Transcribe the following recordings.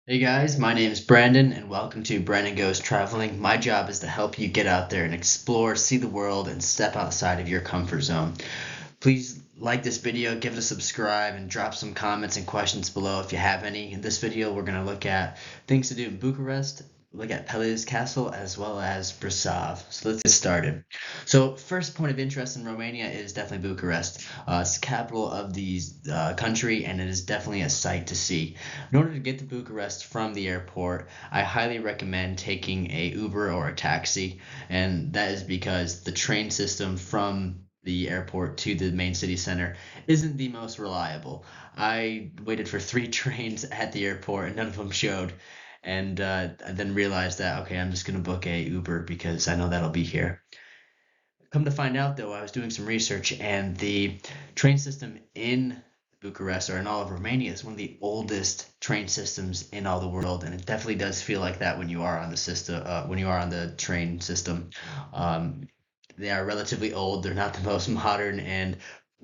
Hey guys, my name is Brandon and welcome to Brandon Goes Traveling. My job is to help you get out there and explore, see the world, and step outside of your comfort zone. Please like this video, give it a subscribe, and drop some comments and questions below if you have any. In this video, we're going to look at things to do in Bucharest, look at Peles Castle, as well as Brasov. So let's get started. So first point of interest in Romania is definitely Bucharest. It's the capital of the country, and it is definitely a sight to see. In order to get to Bucharest from the airport, I highly recommend taking a Uber or a taxi, and that is because the train system from the airport to the main city center isn't the most reliable. I waited for three trains at the airport and none of them showed. And I then realized that, okay, I'm just going to book a Uber because I know that'll be here. Come to find out, though, I was doing some research, and the train system in Bucharest or in all of Romania is one of the oldest train systems in all the world, and it definitely does feel like that when you are on the system, when you are on the train system. Um, they are relatively old. They're not the most modern and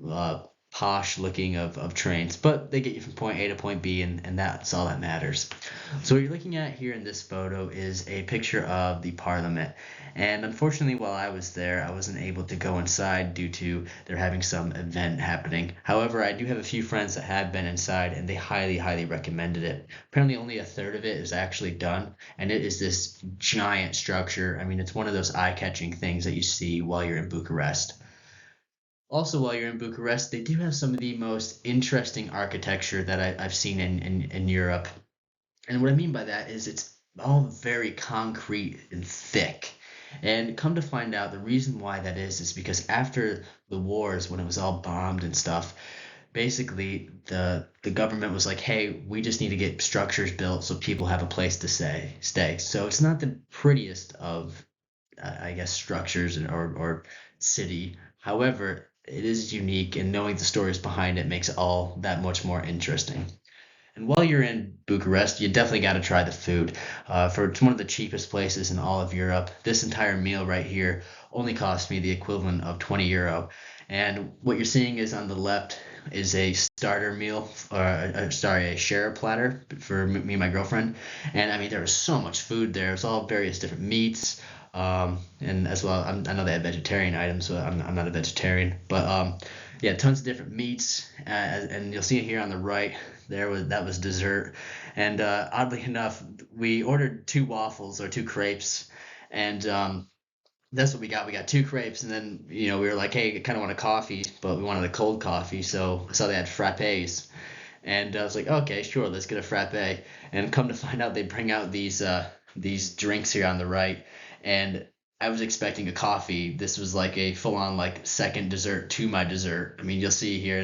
uh, posh looking of trains, but they get you from point A to point B, and that's all that matters. So what you're looking at here in this photo is a picture of the parliament. And unfortunately, while I was there, I wasn't able to go inside due to there having some event happening. However, I do have a few friends that have been inside and they highly, highly recommended it. Apparently, only a third of it is actually done, and it is this giant structure. I mean, it's one of those eye-catching things that you see while you're in Bucharest. Also, while you're in Bucharest, they do have some of the most interesting architecture that I've seen in Europe. And what I mean by that is it's all very concrete and thick. And come to find out, the reason why that is because after the wars, when it was all bombed and stuff, basically the government was like, hey, we just need to get structures built so people have a place to stay. So it's not the prettiest of, I guess, structures or city. However, it is unique, and knowing the stories behind it makes it all that much more interesting. And while you're in Bucharest, you definitely got to try the food. For it's one of the cheapest places in all of Europe. This entire meal right here only cost me the equivalent of 20 euro. And what you're seeing is on the left is a starter meal, or sorry, a share platter for me and my girlfriend. And I mean, there was so much food there. It was all various different meats. And as well, I know they have vegetarian items, so I'm not a vegetarian. But yeah, tons of different meats. And you'll see it here on the right that was dessert, and oddly enough, we ordered two waffles or two crepes, and that's what we got. We got two crepes, and then we were like, hey, I kind of want a coffee, but we wanted a cold coffee, so I saw they had frappes, and I was like, okay, sure, let's get a frappe. And come to find out, they bring out these drinks here on the right, and I was expecting a coffee. This was like a full-on like second dessert to my dessert. I mean, you'll see here.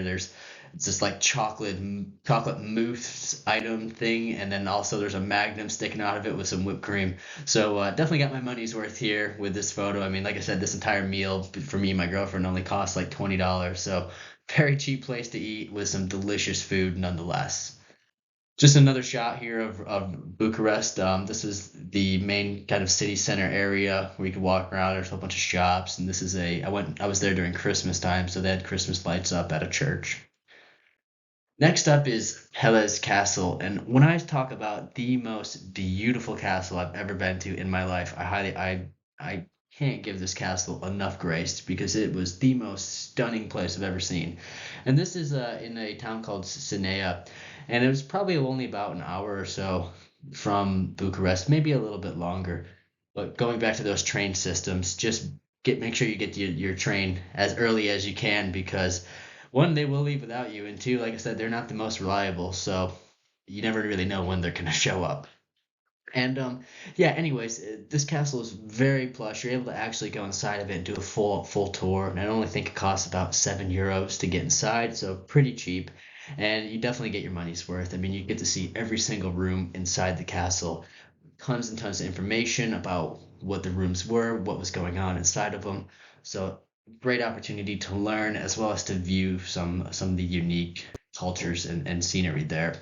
It's this like chocolate mousse item thing, and then also there's a magnum sticking out of it with some whipped cream. So definitely got my money's worth here with this photo. I mean, like I said, this entire meal for me and my girlfriend only cost like $20. So very cheap place to eat with some delicious food nonetheless. Just another shot here of Bucharest. This is the main kind of city center area where you can walk around. There's a whole bunch of shops, and this is I was there during Christmas time, so they had Christmas lights up at a church. Next up is Peles Castle, and when I talk about the most beautiful castle I've ever been to in my life, I can't give this castle enough grace because it was the most stunning place I've ever seen. And this is in a town called Sinea, and it was probably only about an hour or so from Bucharest, maybe a little bit longer. But going back to those train systems, just make sure you get your train as early as you can because one, they will leave without you, and two, like I said, they're not the most reliable, so you never really know when they're gonna show up. And yeah, anyways, this castle is very plush. You're able to actually go inside of it and do a full tour. And I only think it costs about €7 to get inside, so pretty cheap. And you definitely get your money's worth. I mean, you get to see every single room inside the castle, tons and tons of information about what the rooms were, what was going on inside of them. So great opportunity to learn as well as to view some of the unique cultures and scenery there.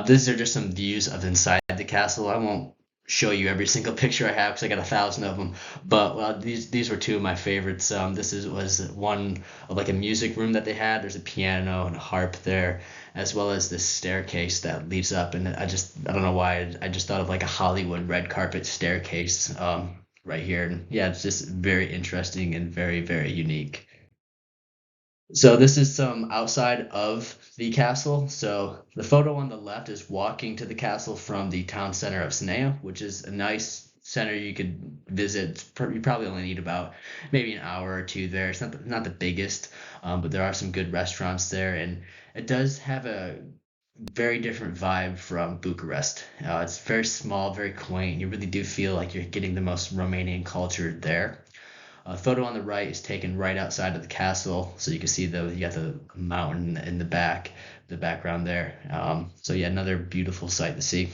These are just some views of inside the castle. I won't show you every single picture I have because I got 1,000 of them. But these were two of my favorites. This was one of like a music room that they had. There's a piano and a harp there, as well as this staircase that leads up. And I don't know why, I just thought of like a Hollywood red carpet staircase right here. And yeah, it's just very interesting and very, very unique. So this is some outside of the castle. So the photo on the left is walking to the castle from the town center of Sinea, which is a nice center you could visit. You probably only need about maybe an hour or two there. It's not the biggest, but there are some good restaurants there, and it does have a very different vibe from Bucharest. It's very small, very quaint. You really do feel like you're getting the most Romanian culture there. A photo on the right is taken right outside of the castle, so you can see you got the mountain in the background there. So yeah, another beautiful sight to see.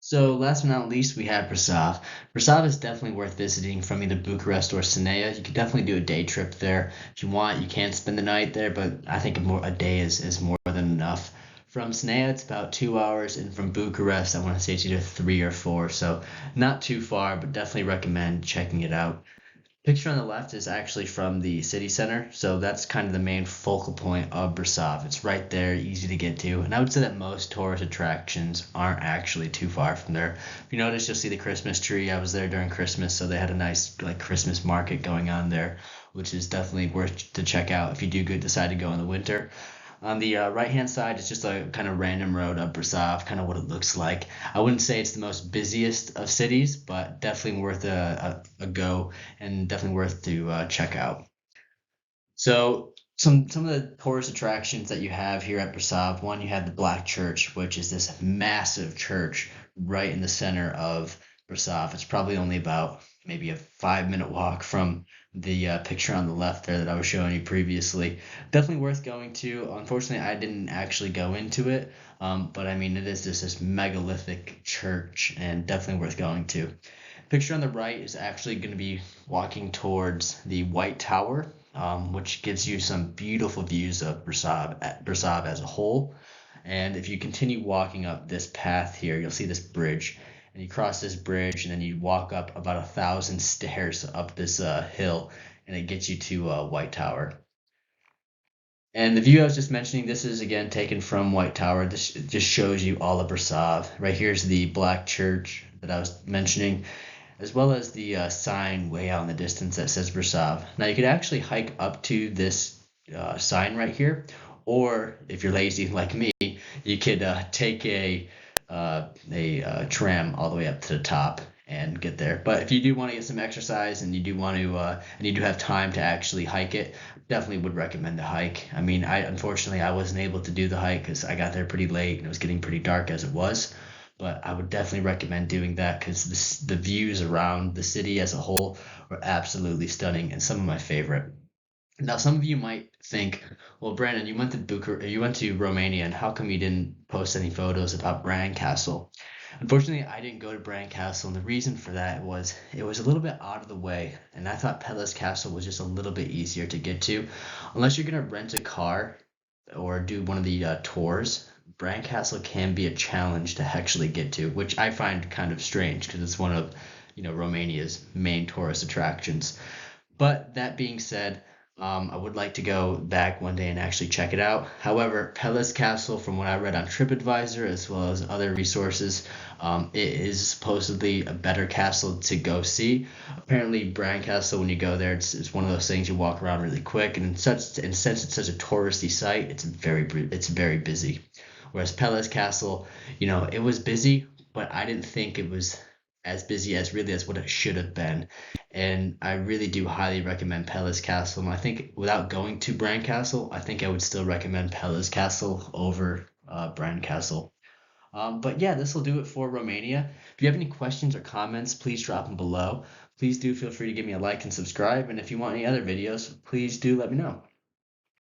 So last but not least, we have Brasov. Brasov is definitely worth visiting from either Bucharest or Sinea. You could definitely do a day trip there if you want. You can spend the night there, but I think a day is more than enough. From Sinea, it's about 2 hours, and from Bucharest, I want to say it's either 3 or 4. So not too far, but definitely recommend checking it out. Picture on the left is actually from the city center, so that's kind of the main focal point of Brasov. It's right there, easy to get to, and I would say that most tourist attractions aren't actually too far from there. If you notice, you'll see the Christmas tree. I was there during Christmas, so they had a nice like Christmas market going on there, which is definitely worth to check out if you do decide to go in the winter. On the right-hand side, it's just a kind of random road up Brasov, kind of what it looks like. I wouldn't say it's the most busiest of cities, but definitely worth a go and definitely worth to check out. So some of the tourist attractions that you have here at Brasov, one, you have the Black Church, which is this massive church right in the center of Brasov. It's probably only about maybe a 5-minute walk from the picture on the left there that I was showing you previously. Definitely worth going to. Unfortunately, I didn't actually go into it, but I mean, it is just this megalithic church and definitely worth going to. Picture on the right is actually going to be walking towards the White Tower, which gives you some beautiful views of Brasov as a whole. And if you continue walking up this path here, you'll see this bridge, and you cross this bridge, and then you walk up about 1,000 stairs up this hill, and it gets you to White Tower. And the view I was just mentioning, this is again taken from White Tower. This just shows you all of Brasov. Right here's the Black Church that I was mentioning, as well as the sign way out in the distance that says Brasov. Now you could actually hike up to this sign right here, or if you're lazy like me, you could take a tram all the way up to the top and get there. But if you do want to get some exercise and you do want to and you do have time to actually hike it, definitely would recommend the hike. I mean, unfortunately I wasn't able to do the hike because I got there pretty late and it was getting pretty dark as it was. But I would definitely recommend doing that because the views around the city as a whole are absolutely stunning and some of my favorite. Now, some of you might think, well, Brandon, you went to Romania, and how come you didn't post any photos about Bran Castle? Unfortunately, I didn't go to Bran Castle, and the reason for that was it was a little bit out of the way, and I thought Peles Castle was just a little bit easier to get to. Unless you're gonna rent a car or do one of the tours, Bran Castle can be a challenge to actually get to, which I find kind of strange because it's one of, Romania's main tourist attractions. But that being said, I would like to go back one day and actually check it out. However, Peles Castle, from what I read on TripAdvisor as well as other resources, it is supposedly a better castle to go see. Apparently, Bran Castle, when you go there, it's one of those things you walk around really quick, and since it's such a touristy site, it's very busy. Whereas Peles Castle, it was busy, but I didn't think it was as busy as what it should have been. And I really do highly recommend Peles Castle. And I think without going to Bran Castle, I think I would still recommend Peles Castle over Bran Castle. But yeah, this will do it for Romania. If you have any questions or comments, please drop them below. Please do feel free to give me a like and subscribe. And if you want any other videos, please do let me know.